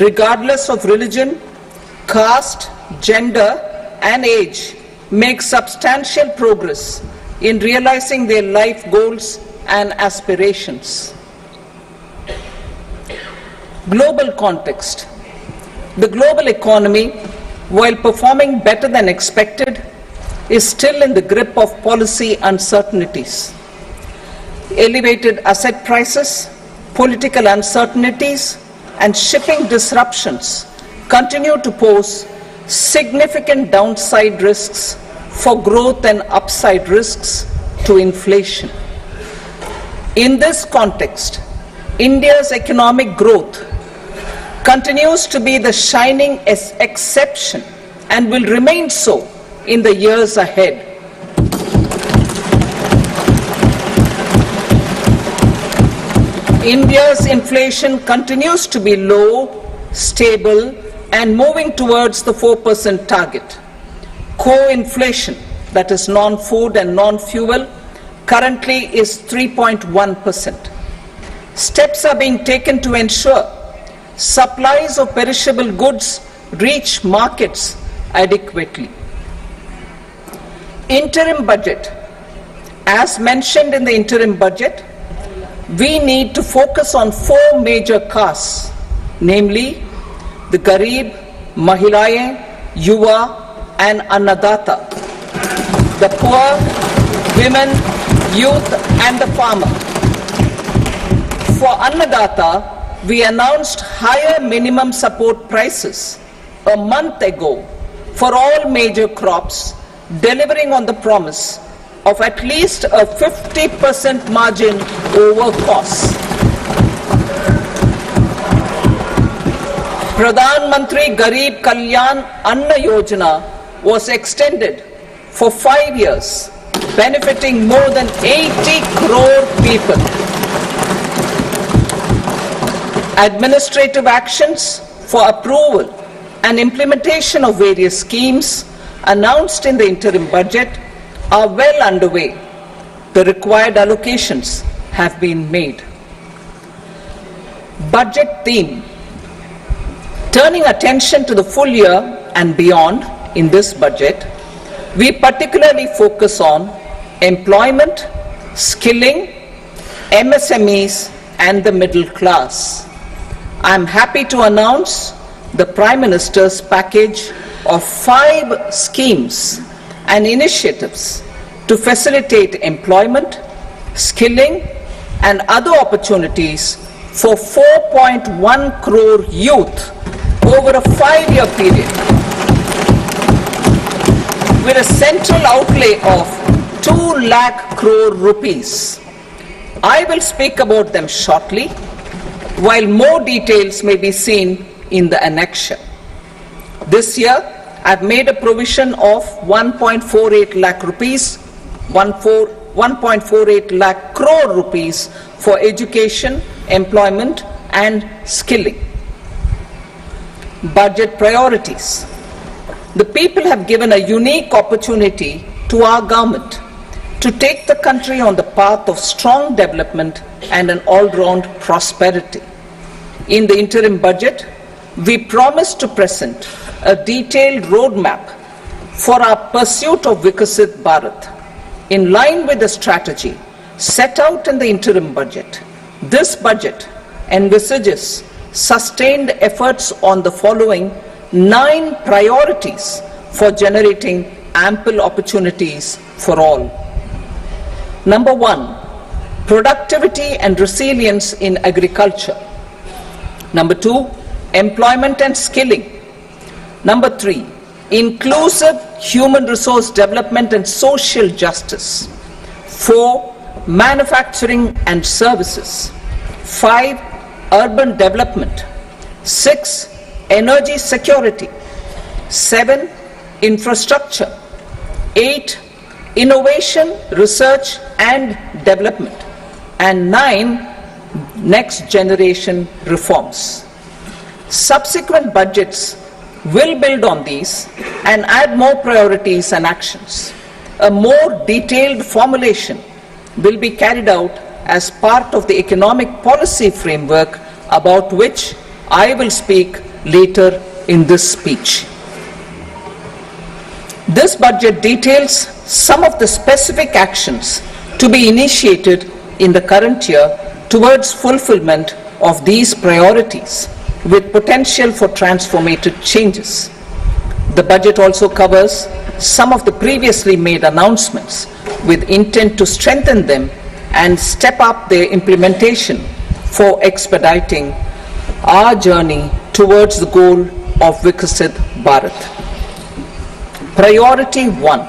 regardless of religion, caste, gender, and age, make substantial progress in realizing their life goals and aspirations. Global context. The global economy, while performing better than expected, is still in the grip of policy uncertainties. Elevated asset prices, political uncertainties, and shipping disruptions continue to pose significant downside risks for growth and upside risks to inflation. In this context, India's economic growth continues to be the shining exception and will remain so in the years ahead. India's inflation continues to be low, stable, and moving towards the 4% target. Core inflation, that is non-food and non-fuel, currently is 3.1%. Steps are being taken to ensure supplies of perishable goods reach markets adequately. Interim budget. As mentioned in the interim budget, we need to focus on 4 major castes, namely the Garib, Mahilaye, Yuva, and Annadata, the poor, women, youth, and the farmer. For Annadata, we announced higher minimum support prices a month ago for all major crops, delivering on the promise of at least a 50% margin over costs. Pradhan Mantri Garib Kalyan Anna Yojana was extended for 5 years, benefiting more than 80 crore people. Administrative actions for approval and implementation of various schemes announced in the interim budget are well underway. The required allocations have been made. Budget theme. Turning attention to the full year and beyond in this budget, we particularly focus on employment, skilling, MSMEs, and the middle class. I am happy to announce the Prime Minister's package of 5 schemes and initiatives to facilitate employment, skilling, and other opportunities for 4.1 crore youth over a 5-year period, with a central outlay of 2 lakh crore rupees. I will speak about them shortly, while more details may be seen in the annexure. This year, I've made a provision of 1.48 lakh rupees, 1.48 lakh crore rupees for education, employment, and skilling. Budget priorities. The people have given a unique opportunity to our government to take the country on the path of strong development and an all-round prosperity. In the interim budget, we promise to present a detailed roadmap for our pursuit of Vikasit Bharat. In line with the strategy set out in the interim budget, this budget envisages sustained efforts on the following 9 priorities for generating ample opportunities for all. Number 1, productivity and resilience in agriculture. Number 2, employment and skilling. Number 3, inclusive human resource development and social justice. 4, manufacturing and services. 5, urban development. 6, energy security. 7, infrastructure. 8, innovation, research and development. And 9, next generation reforms. Subsequent budgets will build on these and add more priorities and actions. A more detailed formulation will be carried out as part of the economic policy framework, about which I will speak later in this speech. This budget details some of the specific actions to be initiated in the current year towards fulfillment of these priorities with potential for transformative changes. The budget also covers some of the previously made announcements with intent to strengthen them and step up their implementation for expediting our journey towards the goal of Viksit Bharat. Priority 1.